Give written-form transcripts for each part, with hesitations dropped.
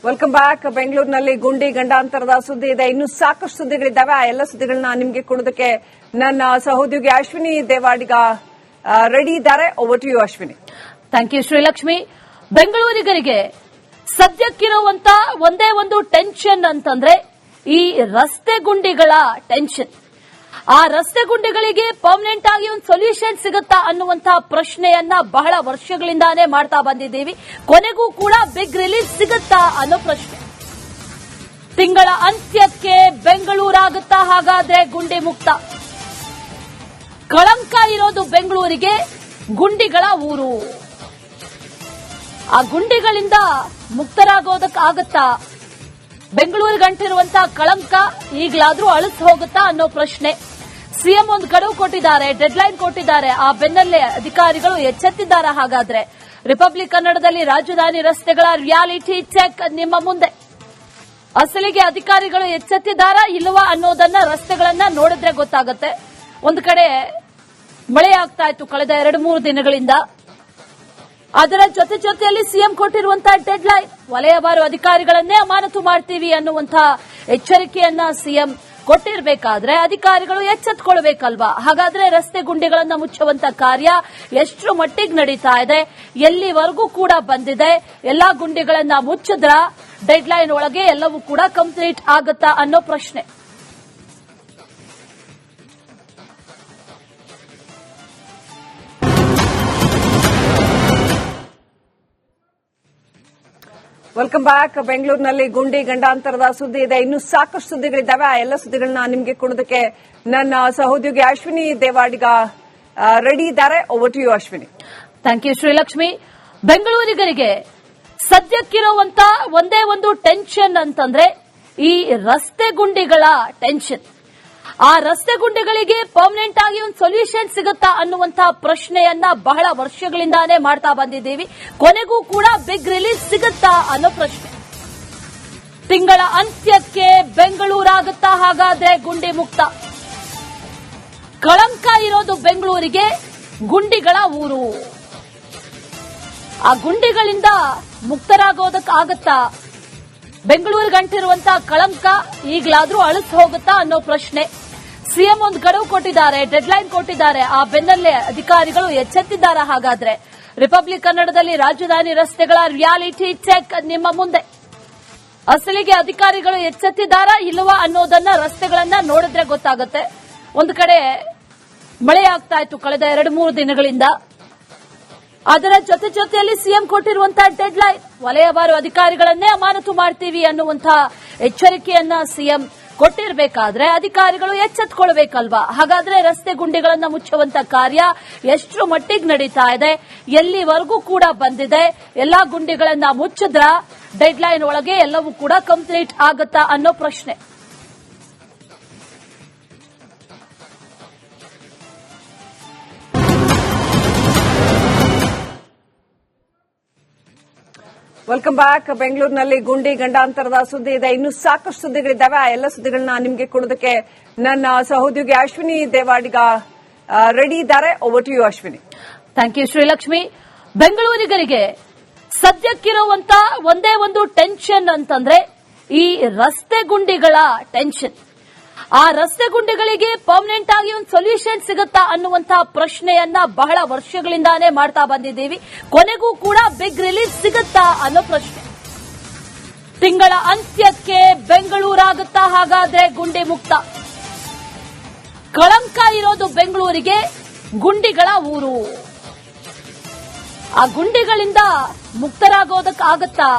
Welcome back. ಬೆಂಗಳೂರಿನಲ್ಲಿ ಗುಂಡಿ ಗಂಡಾಂತರದ ಸುದ್ದಿ ಇದೆ. ಇನ್ನೂ ಸಾಕಷ್ಟು ಸುದ್ದಿಗಳಿದ್ದಾವೆ. ಆ ಎಲ್ಲ ಸುದ್ದಿಗಳನ್ನ ನಿಮಗೆ ಕೊಡೋದಕ್ಕೆ ನನ್ನ ಸಹೋದ್ಯೋಗಿ ಅಶ್ವಿನಿ ದೇವಾಡಿಗ ರೆಡಿ ಇದ್ದಾರೆ. Over to you Ashwini. Thank you Srilakshmi. ಬೆಂಗಳೂರಿಗರಿಗೆ ಸದ್ಯಕ್ಕಿರುವಂತ ಒಂದೇ ಒಂದು ಟೆನ್ಷನ್ ಅಂತಂದ್ರೆ ಈ ರಸ್ತೆ ಗುಂಡಿಗಳ ಟೆನ್ಷನ್. ಆ ರಸ್ತೆ ಗುಂಡಿಗಳಿಗೆ ಪರ್ಮನೆಂಟ್ ಆಗಿ ಒಂದು ಸೊಲ್ಯೂಷನ್ ಸಿಗುತ್ತಾ ಅನ್ನುವಂತಹ ಪ್ರಶ್ನೆಯನ್ನ ಬಹಳ ವರ್ಷಗಳಿಂದಾನೇ ಮಾಡ್ತಾ ಬಂದಿದ್ದೀವಿ. ಕೊನೆಗೂ ಕೂಡ ಬಿಗ್ ರಿಲೀಫ್ ಸಿಗುತ್ತಾ ಅನ್ನೋ ಪ್ರಶ್ನೆ. ತಿಂಗಳ ಅಂತ್ಯಕ್ಕೆ ಬೆಂಗಳೂರಾಗುತ್ತಾ ಹಾಗಾದ್ರೆ ಗುಂಡಿ ಮುಕ್ತ? ಕಳಂಕ ಇರೋದು ಬೆಂಗಳೂರಿಗೆ ಗುಂಡಿಗಳ ಊರು. ಆ ಗುಂಡಿಗಳಿಂದ ಮುಕ್ತರಾಗೋದಕ್ಕಾಗತ್ತಾ? ಬೆಂಗಳೂರಿಗಂಟಿರುವಂತಹ ಕಳಂಕ ಈಗಲಾದ್ರೂ ಅಳಿಸಿ ಹೋಗುತ್ತಾ ಅನ್ನೋ ಪ್ರಶ್ನೆ. ಸಿಎಂ ಒಂದು ಗಡುವು ಕೊಟ್ಟಿದ್ದಾರೆ, ಡೆಡ್ಲೈನ್ ಕೊಟ್ಟಿದ್ದಾರೆ. ಆ ಬೆನ್ನಲ್ಲೇ ಅಧಿಕಾರಿಗಳು ಎಚ್ಚೆತ್ತಿದ್ದಾರೆ. ಹಾಗಾದ್ರೆ ರಿಪಬ್ಲಿಕ್ ಕನ್ನಡದಲ್ಲಿ ರಾಜಧಾನಿ ರಸ್ತೆಗಳ ರಿಯಾಲಿಟಿ ಚೆಕ್ ನಿಮ್ಮ ಮುಂದೆ. ಅಸಲಿಗೆ ಅಧಿಕಾರಿಗಳು ಎಚ್ಚೆತ್ತಿದ್ದಾರಾ ಇಲ್ಲವಾ ಅನ್ನೋದನ್ನ ರಸ್ತೆಗಳನ್ನ ನೋಡಿದ್ರೆ ಗೊತ್ತಾಗುತ್ತೆ. ಒಂದು ಕಡೆ ಮಳೆ ಆಗ್ತಾ ಇತ್ತು ಕಳೆದ 2-3 ದಿನಗಳಿಂದ. ಅದರ ಜೊತೆಯಲ್ಲಿ ಸಿಎಂ ಕೊಟ್ಟಿರುವಂತಹ ಡೆಡ್ಲೈನ್, ವಲಯವಾರು ಅಧಿಕಾರಿಗಳನ್ನೇ ಅಮಾನತು ಮಾಡ್ತೀವಿ ಅನ್ನುವಂತಹ ಎಚ್ಚರಿಕೆಯನ್ನ ಸಿಎಂ ಕೊಟ್ಟಿರಬೇಕಾದ್ರೆ ಅಧಿಕಾರಿಗಳು ಎಚ್ಚೆತ್ತುಕೊಳ್ಳಬೇಕಲ್ವಾ? ಹಾಗಾದ್ರೆ ರಸ್ತೆ ಗುಂಡಿಗಳನ್ನ ಮುಚ್ಚುವಂತ ಕಾರ್ಯ ಎಷ್ಟು ಮಟ್ಟಿಗೆ ನಡೀತಾ ಇದೆ, ಎಲ್ಲಿವರೆಗೂ ಕೂಡ ಬಂದಿದೆ, ಎಲ್ಲಾ ಗುಂಡಿಗಳನ್ನ ಮುಚ್ಚಿದ್ರ ಡೆಡ್ಲೈನ್ ಒಳಗೆ ಎಲ್ಲವೂ ಕೂಡ ಕಂಪ್ಲೀಟ್ ಆಗುತ್ತಾ ಅನ್ನೋ ಪ್ರಶ್ನೆ. Welcome back. ಬೆಂಗಳೂರಿನಲ್ಲಿ ಗುಂಡಿ ಗಂಡಾಂತರದ ಸುದ್ದಿ ಇದೆ. ಇನ್ನೂ ಸಾಕಷ್ಟು ಸುದ್ದಿಗಳಿದ್ದಾವೆ. ಆ ಎಲ್ಲ ಸುದ್ದಿಗಳನ್ನ ನಿಮಗೆ ಕೊಡೋದಕ್ಕೆ ನನ್ನ ಸಹೋದ್ಯೋಗಿ ಅಶ್ವಿನಿ ದೇವಾಡಿಗ ರೆಡಿ ಇದ್ದಾರೆ. Over to you Ashwini. Thank you Srilakshmi. ಬೆಂಗಳೂರಿಗರಿಗೆ ಸದ್ಯಕ್ಕಿರುವಂತ ಒಂದೇ ಒಂದು ಟೆನ್ಷನ್ ಅಂತಂದ್ರೆ ಈ ರಸ್ತೆ ಗುಂಡಿಗಳ ಟೆನ್ಷನ್. ಆ ರಸ್ತೆ ಗುಂಡಿಗಳಿಗೆ ಪರ್ಮನೆಂಟ್ ಆಗಿ ಒಂದು ಸೊಲ್ಯೂಷನ್ ಸಿಗುತ್ತಾ ಅನ್ನುವಂತಹ ಪ್ರಶ್ನೆಯನ್ನ ಬಹಳ ವರ್ಷಗಳಿಂದಾನೇ ಮಾಡ್ತಾ ಬಂದಿದ್ದೀವಿ. ಕೊನೆಗೂ ಕೂಡ ಬಿಗ್ ರಿಲೀಫ್ ಸಿಗುತ್ತಾ ಅನ್ನೋ ಪ್ರಶ್ನೆ. ತಿಂಗಳ ಅಂತ್ಯಕ್ಕೆ ಬೆಂಗಳೂರಾಗುತ್ತಾ ಹಾಗಾದ್ರೆ ಗುಂಡಿ ಮುಕ್ತ? ಕಳಂಕ ಇರೋದು ಬೆಂಗಳೂರಿಗೆ ಗುಂಡಿಗಳ ಊರು. ಆ ಗುಂಡಿಗಳಿಂದ ಮುಕ್ತರಾಗೋದಕ್ಕಾಗತ್ತಾ? ಬೆಂಗಳೂರಿಗಂಟಿರುವಂತಹ ಕಳಂಕ ಈಗಲಾದ್ರೂ ಅಳಿಸಿ ಹೋಗುತ್ತಾ ಅನ್ನೋ ಪ್ರಶ್ನೆ. ಸಿಎಂ ಒಂದು ಗಡುವು ಕೊಟ್ಟಿದ್ದಾರೆ, ಡೆಡ್ಲೈನ್ ಕೊಟ್ಟಿದ್ದಾರೆ. ಆ ಬೆನ್ನಲ್ಲೇ ಅಧಿಕಾರಿಗಳು ಎಚ್ಚೆತ್ತಿದ್ದಾರೆ. ಹಾಗಾದ್ರೆ ರಿಪಬ್ಲಿಕ್ ಕನ್ನಡದಲ್ಲಿ ರಾಜಧಾನಿ ರಸ್ತೆಗಳ ರಿಯಾಲಿಟಿ ಚೆಕ್ ನಿಮ್ಮ ಮುಂದೆ. ಅಸಲಿಗೆ ಅಧಿಕಾರಿಗಳು ಎಚ್ಚೆತ್ತಿದ್ದಾರಾ ಇಲ್ಲವಾ ಅನ್ನೋದನ್ನ ರಸ್ತೆಗಳನ್ನ ನೋಡಿದ್ರೆ ಗೊತ್ತಾಗುತ್ತೆ. ಒಂದು ಕಡೆ ಮಳೆ ಆಗ್ತಾ ಇತ್ತು ಕಳೆದ 2-3 ದಿನಗಳಿಂದ. ಅದರ ಜೊತೆಯಲ್ಲಿ ಸಿಎಂ ಕೊಟ್ಟಿರುವಂತಹ ಡೆಡ್ಲೈನ್, ವಲಯವಾರು ಅಧಿಕಾರಿಗಳನ್ನೇ ಅಮಾನತು ಮಾಡ್ತೀವಿ ಅನ್ನುವಂತಹ ಎಚ್ಚರಿಕೆಯನ್ನ ಸಿಎಂ ಕೊಟ್ಟಿರಬೇಕಾದ್ರೆ ಅಧಿಕಾರಿಗಳು ಎಚ್ಚೆತ್ತುಕೊಳ್ಳಬೇಕಲ್ವಾ? ಹಾಗಾದ್ರೆ ರಸ್ತೆ ಗುಂಡಿಗಳನ್ನ ಮುಚ್ಚುವಂತ ಕಾರ್ಯ ಎಷ್ಟು ಮಟ್ಟಿಗೆ ನಡೀತಾ ಇದೆ, ಎಲ್ಲಿವರೆಗೂ ಕೂಡ ಬಂದಿದೆ, ಎಲ್ಲಾ ಗುಂಡಿಗಳನ್ನ ಮುಚ್ಚಿದ್ರ ಡೆಡ್ಲೈನ್ ಒಳಗೆ ಎಲ್ಲವೂ ಕೂಡ ಕಂಪ್ಲೀಟ್ ಆಗುತ್ತಾ ಅನ್ನೋ ಪ್ರಶ್ನೆ. Welcome back. ಬೆಂಗಳೂರಿನಲ್ಲಿ ಗುಂಡಿ ಗಂಡಾಂತರದ ಸುದ್ದಿ ಇದೆ. ಇನ್ನೂ ಸಾಕಷ್ಟು ಸುದ್ದಿಗಳಿದ್ದಾವೆ. ಆ ಎಲ್ಲ ಸುದ್ದಿಗಳನ್ನ ನಿಮಗೆ ಕೊಡೋದಕ್ಕೆ ನನ್ನ ಸಹೋದ್ಯೋಗಿ ಅಶ್ವಿನಿ ದೇವಾಡಿಗ ರೆಡಿ ಇದ್ದಾರೆ. Over to you Ashwini. Thank you Srilakshmi. ಬೆಂಗಳೂರಿಗರಿಗೆ ಸದ್ಯಕ್ಕಿರುವಂತ ಒಂದೇ ಒಂದು ಟೆನ್ಷನ್ ಅಂತಂದ್ರೆ ಈ ರಸ್ತೆ ಗುಂಡಿಗಳ ಟೆನ್ಷನ್. ಆ ರಸ್ತೆ ಗುಂಡಿಗಳಿಗೆ ಪರ್ಮನೆಂಟ್ ಆಗಿ ಒಂದು ಸೊಲ್ಯೂಷನ್ ಸಿಗುತ್ತಾ ಅನ್ನುವಂತಹ ಪ್ರಶ್ನೆಯನ್ನ ಬಹಳ ವರ್ಷಗಳಿಂದಾನೇ ಮಾಡ್ತಾ ಬಂದಿದ್ದೀವಿ. ಕೊನೆಗೂ ಕೂಡ ಬಿಗ್ ರಿಲೀಫ್ ಸಿಗುತ್ತಾ ಅನ್ನೋ ಪ್ರಶ್ನೆ. ತಿಂಗಳ ಅಂತ್ಯಕ್ಕೆ ಬೆಂಗಳೂರಾಗುತ್ತಾ ಹಾಗಾದ್ರೆ ಗುಂಡಿ ಮುಕ್ತ? ಕಳಂಕ ಇರೋದು ಬೆಂಗಳೂರಿಗೆ ಗುಂಡಿಗಳ ಊರು. ಆ ಗುಂಡಿಗಳಿಂದ ಮುಕ್ತರಾಗೋದಕ್ಕಾಗತ್ತಾ?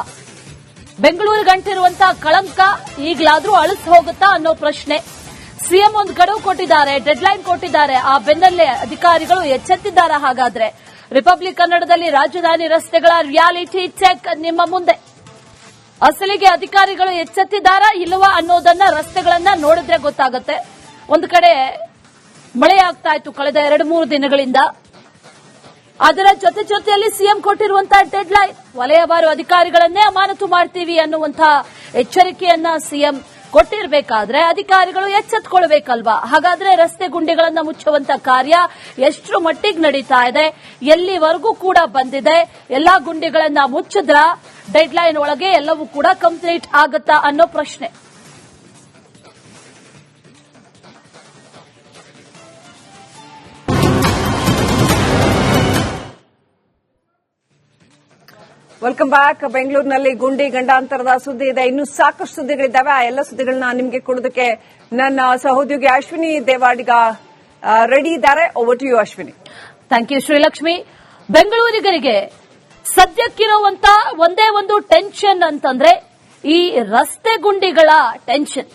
ಬೆಂಗಳೂರಿಗಂಟಿರುವಂತಹ ಕಳಂಕ ಈಗಲಾದ್ರೂ ಅಳಿಸಿ ಹೋಗುತ್ತಾ ಅನ್ನೋ ಪ್ರಶ್ನೆ. ಸಿಎಂ ಒಂದು ಗಡುವು ಕೊಟ್ಟಿದ್ದಾರೆ, ಡೆಡ್ಲೈನ್ ಕೊಟ್ಟಿದ್ದಾರೆ. ಆ ಬೆನ್ನಲ್ಲೇ ಅಧಿಕಾರಿಗಳು ಎಚ್ಚೆತ್ತಿದ್ದಾರೆ. ಹಾಗಾದ್ರೆ ರಿಪಬ್ಲಿಕ್ ಕನ್ನಡದಲ್ಲಿ ರಾಜಧಾನಿ ರಸ್ತೆಗಳ ರಿಯಾಲಿಟಿ ಚೆಕ್ ನಿಮ್ಮ ಮುಂದೆ. ಅಸಲಿಗೆ ಅಧಿಕಾರಿಗಳು ಎಚ್ಚೆತ್ತಿದ್ದಾರಾ ಇಲ್ಲವಾ ಅನ್ನೋದನ್ನ ರಸ್ತೆಗಳನ್ನ ನೋಡಿದ್ರೆ ಗೊತ್ತಾಗುತ್ತೆ. ಒಂದು ಕಡೆ ಮಳೆ ಆಗ್ತಾ ಇತ್ತು ಕಳೆದ 2-3 ದಿನಗಳಿಂದ. ಅದರ ಜೊತೆಯಲ್ಲಿ ಸಿಎಂ ಕೊಟ್ಟಿರುವಂತಹ ಡೆಡ್ಲೈನ್, ವಲಯವಾರು ಅಧಿಕಾರಿಗಳನ್ನೇ ಅಮಾನತು ಮಾಡ್ತೀವಿ ಅನ್ನುವಂತಹ ಎಚ್ಚರಿಕೆಯನ್ನ ಸಿಎಂ ಕೊಟ್ಟಿರಬೇಕಾದ್ರೆ ಅಧಿಕಾರಿಗಳು ಎಚ್ಚೆತ್ತುಕೊಳ್ಬೇಕಲ್ವಾ? ಹಾಗಾದ್ರೆ ರಸ್ತೆ ಗುಂಡಿಗಳನ್ನ ಮುಚ್ಚುವಂತ ಕಾರ್ಯ ಎಷ್ಟರ ಮಟ್ಟಿಗೆ ನಡೀತಾ ಇದೆ, ಎಲ್ಲಿವರೆಗೂ ಕೂಡ ಬಂದಿದೆ, ಎಲ್ಲಾ ಗುಂಡಿಗಳನ್ನ ಮುಚ್ಚಿದ್ರ ಡೆಡ್ಲೈನ್ ಒಳಗೆ ಎಲ್ಲವೂ ಕೂಡ ಕಂಪ್ಲೀಟ್ ಆಗುತ್ತಾ ಅನ್ನೋ ಪ್ರಶ್ನೆ. Welcome back. ಬೆಂಗಳೂರಿನಲ್ಲಿ ಗುಂಡಿ ಗಂಡಾಂತರದ ಸುದ್ದಿ ಇದೆ. ಇನ್ನು ಸಾಕಷ್ಟು ಸುದ್ದಿಗಳಿದ್ದಾವೆ. ಆ ಎಲ್ಲ ಸುದ್ದಿಗಳನ್ನ ನಿಮಗೆ ಕೊಡೋದಕ್ಕೆ ನನ್ನ ಸಹೋದ್ಯೋಗಿ ಅಶ್ವಿನಿ ದೇವಾಡಿಗ ರೆಡಿ ಇದ್ದಾರೆ. Over to you Ashwini. Thank you Srilakshmi. ಬೆಂಗಳೂರಿಗರಿಗೆ ಸದ್ಯಕ್ಕಿರುವಂತ ಒಂದೇ ಒಂದು ಟೆನ್ಷನ್ ಅಂತಂದ್ರೆ ಈ ರಸ್ತೆ ಗುಂಡಿಗಳ ಟೆನ್ಷನ್.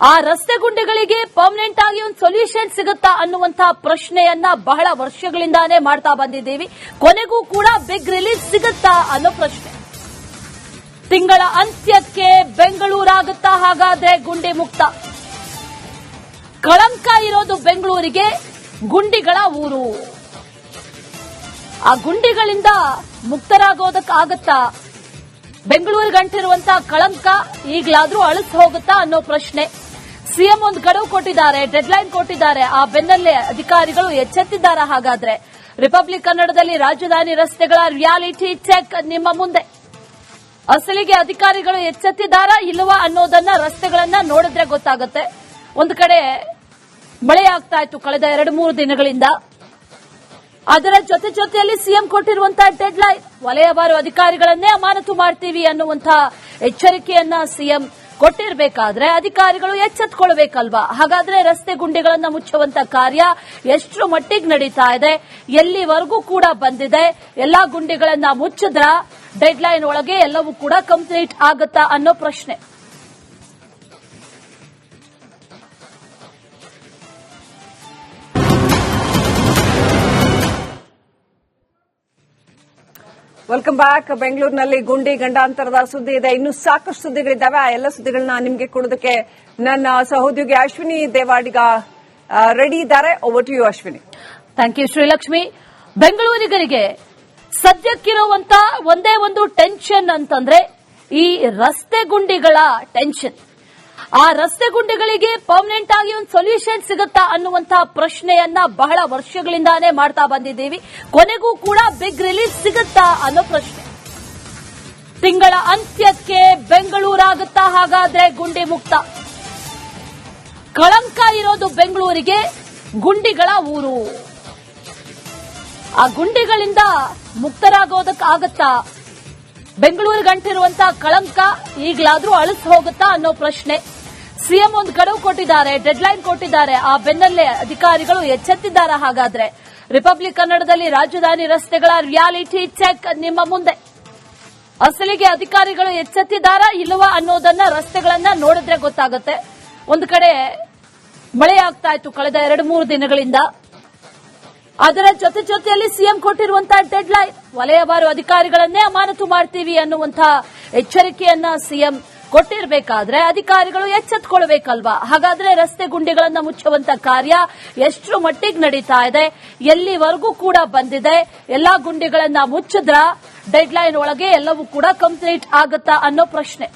ಆ ರಸ್ತೆ ಗುಂಡಿಗಳಿಗೆ ಪರ್ಮನೆಂಟ್ ಆಗಿ ಒಂದು ಸೊಲ್ಯೂಷನ್ ಸಿಗುತ್ತಾ ಅನ್ನುವಂತಹ ಪ್ರಶ್ನೆಯನ್ನ ಬಹಳ ವರ್ಷಗಳಿಂದಾನೇ ಮಾಡ್ತಾ ಬಂದಿದ್ದೀವಿ. ಕೊನೆಗೂ ಕೂಡ ಬಿಗ್ ರಿಲೀಫ್ ಸಿಗುತ್ತಾ ಅನ್ನೋ ಪ್ರಶ್ನೆ. ತಿಂಗಳ ಅಂತ್ಯಕ್ಕೆ ಬೆಂಗಳೂರಾಗುತ್ತಾ ಹಾಗಾದ್ರೆ ಗುಂಡಿ ಮುಕ್ತ? ಕಳಂಕ ಇರೋದು ಬೆಂಗಳೂರಿಗೆ ಗುಂಡಿಗಳ ಊರು. ಆ ಗುಂಡಿಗಳಿಂದ ಮುಕ್ತರಾಗೋದಕ್ಕಾಗತ್ತಾ? ಬೆಂಗಳೂರಿಗಂಟಿರುವಂತಹ ಕಳಂಕ ಈಗಲಾದ್ರೂ ಅಳಿಸಿ ಹೋಗುತ್ತಾ ಅನ್ನೋ ಪ್ರಶ್ನೆ. ಸಿಎಂ ಒಂದು ಗಡುವು ಕೊಟ್ಟಿದ್ದಾರೆ, ಡೆಡ್ಲೈನ್ ಕೊಟ್ಟಿದ್ದಾರೆ. ಆ ಬೆನ್ನಲ್ಲೇ ಅಧಿಕಾರಿಗಳು ಎಚ್ಚೆತ್ತಿದ್ದಾರೆ. ಹಾಗಾದ್ರೆ ರಿಪಬ್ಲಿಕ್ ಕನ್ನಡದಲ್ಲಿ ರಾಜಧಾನಿ ರಸ್ತೆಗಳ ರಿಯಾಲಿಟಿ ಚೆಕ್ ನಿಮ್ಮ ಮುಂದೆ. ಅಸಲಿಗೆ ಅಧಿಕಾರಿಗಳು ಎಚ್ಚೆತ್ತಿದ್ದಾರಾ ಇಲ್ಲವಾ ಅನ್ನೋದನ್ನ ರಸ್ತೆಗಳನ್ನ ನೋಡಿದ್ರೆ ಗೊತ್ತಾಗುತ್ತೆ. ಒಂದು ಕಡೆ ಮಳೆಯಾಗ್ತಾ ಇತ್ತು ಕಳೆದ 2-3 ದಿನಗಳಿಂದ. ಅದರ ಜೊತೆಯಲ್ಲಿ ಸಿಎಂ ಕೊಟ್ಟಿರುವಂತಹ ಡೆಡ್ಲೈನ್, ವಲಯವಾರು ಅಧಿಕಾರಿಗಳನ್ನೇ ಅಮಾನತು ಮಾಡ್ತೀವಿ ಅನ್ನುವಂತಹ ಎಚ್ಚರಿಕೆಯನ್ನ ಸಿಎಂ ಕೊಟ್ಟಿರಬೇಕಾದ್ರೆ ಅಧಿಕಾರಿಗಳು ಎಚ್ಚೆತ್ತುಕೊಳ್ಬೇಕಲ್ವಾ? ಹಾಗಾದ್ರೆ ರಸ್ತೆ ಗುಂಡಿಗಳನ್ನ ಮುಚ್ಚುವಂತ ಕಾರ್ಯ ಎಷ್ಟರ ಮಟ್ಟಿಗೆ ನಡೀತಾ ಇದೆ, ಎಲ್ಲಿವರೆಗೂ ಕೂಡ ಬಂದಿದೆ, ಎಲ್ಲಾ ಗುಂಡಿಗಳನ್ನ ಮುಚ್ಚಿದ್ರ ಡೆಡ್ಲೈನ್ ಒಳಗೆ ಎಲ್ಲವೂ ಕೂಡ ಕಂಪ್ಲೀಟ್ ಆಗುತ್ತಾ ಅನ್ನೋ ಪ್ರಶ್ನೆ. Welcome back. ಬೆಂಗಳೂರಿನಲ್ಲಿ ಗುಂಡಿ ಗಂಡಾಂತರದ ಸುದ್ದಿ ಇದೆ. ಇನ್ನು ಸಾಕಷ್ಟು ಸುದ್ದಿಗಳಿದ್ದಾವೆ. ಆ ಎಲ್ಲ ಸುದ್ದಿಗಳನ್ನ ನಿಮಗೆ ಕೊಡೋದಕ್ಕೆ ನನ್ನ ಸಹೋದ್ಯೋಗಿ ಅಶ್ವಿನಿ ದೇವಾಡಿಗ ರೆಡಿ ಇದ್ದಾರೆ. Over to you Ashwini. Thank you Srilakshmi. ಬೆಂಗಳೂರಿಗರಿಗೆ ಸದ್ಯಕ್ಕಿರುವಂತ ಒಂದೇ ಒಂದು ಟೆನ್ಷನ್ ಅಂತಂದ್ರೆ ಈ ರಸ್ತೆ ಗುಂಡಿಗಳ ಟೆನ್ಷನ್. ಆ ರಸ್ತೆ ಗುಂಡಿಗಳಿಗೆ ಪರ್ಮನೆಂಟ್ ಆಗಿ ಒಂದು ಸೊಲ್ಯೂಷನ್ ಸಿಗುತ್ತಾ ಅನ್ನುವಂತಹ ಪ್ರಶ್ನೆಯನ್ನ ಬಹಳ ವರ್ಷಗಳಿಂದಾನೇ ಮಾಡ್ತಾ ಬಂದಿದ್ದೀವಿ. ಕೊನೆಗೂ ಕೂಡ ಬಿಗ್ ರಿಲೀಫ್ ಸಿಗುತ್ತಾ ಅನ್ನೋ ಪ್ರಶ್ನೆ. ತಿಂಗಳ ಅಂತ್ಯಕ್ಕೆ ಬೆಂಗಳೂರಾಗುತ್ತಾ ಹಾಗಾದ್ರೆ ಗುಂಡಿ ಮುಕ್ತ? ಕಳಂಕ ಇರೋದು ಬೆಂಗಳೂರಿಗೆ ಗುಂಡಿಗಳ ಊರು. ಆ ಗುಂಡಿಗಳಿಂದ ಮುಕ್ತರಾಗೋದಕ್ಕಾಗತ್ತಾ? ಬೆಂಗಳೂರಿಗಂಟಿರುವಂತಹ ಕಳಂಕ ಈಗಲಾದ್ರೂ ಅಳಿಸಿ ಹೋಗುತ್ತಾ ಅನ್ನೋ ಪ್ರಶ್ನೆ. ಸಿಎಂ ಒಂದು ಗಡುವು ಕೊಟ್ಟಿದ್ದಾರೆ, ಡೆಡ್ಲೈನ್ ಕೊಟ್ಟಿದ್ದಾರೆ. ಆ ಬೆನ್ನಲ್ಲೇ ಅಧಿಕಾರಿಗಳು ಎಚ್ಚೆತ್ತಿದ್ದಾರೆ. ಹಾಗಾದ್ರೆ ರಿಪಬ್ಲಿಕ್ ಕನ್ನಡದಲ್ಲಿ ರಾಜಧಾನಿ ರಸ್ತೆಗಳ ರಿಯಾಲಿಟಿ ಚೆಕ್ ನಿಮ್ಮ ಮುಂದೆ. ಅಸಲಿಗೆ ಅಧಿಕಾರಿಗಳು ಎಚ್ಚೆತ್ತಿದ್ದಾರಾ ಇಲ್ಲವಾ ಅನ್ನೋದನ್ನ ರಸ್ತೆಗಳನ್ನ ನೋಡಿದ್ರೆ ಗೊತ್ತಾಗುತ್ತೆ. ಒಂದು ಕಡೆ ಮಳೆಯಾಗ್ತಾ ಇತ್ತು ಕಳೆದ 2-3 ದಿನಗಳಿಂದ. ಅದರ ಜೊತೆಯಲ್ಲಿ ಸಿಎಂ ಕೊಟ್ಟಿರುವಂತಹ ಡೆಡ್ಲೈನ್, ವಲಯವಾರು ಅಧಿಕಾರಿಗಳನ್ನೇ ಅಮಾನತು ಮಾಡ್ತೀವಿ ಅನ್ನುವಂತಹ ಎಚ್ಚರಿಕೆಯನ್ನ ಸಿಎಂ ಕೊಟ್ಟಿರಬೇಕಾದ್ರೆ ಅಧಿಕಾರಿಗಳು ಎಚ್ಚೆತ್ತುಕೊಳ್ಬೇಕಲ್ವಾ? ಹಾಗಾದ್ರೆ ರಸ್ತೆ ಗುಂಡಿಗಳನ್ನ ಮುಚ್ಚುವಂತ ಕಾರ್ಯ ಎಷ್ಟರ ಮಟ್ಟಿಗೆ ನಡೀತಾ ಇದೆ, ಎಲ್ಲಿವರೆಗೂ ಕೂಡ ಬಂದಿದೆ, ಎಲ್ಲಾ ಗುಂಡಿಗಳನ್ನ ಮುಚ್ಚಿದ್ರ ಡೆಡ್ಲೈನ್ ಒಳಗೆ ಎಲ್ಲವೂ ಕೂಡ ಕಂಪ್ಲೀಟ್ ಆಗುತ್ತಾ ಅನ್ನೋ ಪ್ರಶ್ನೆ.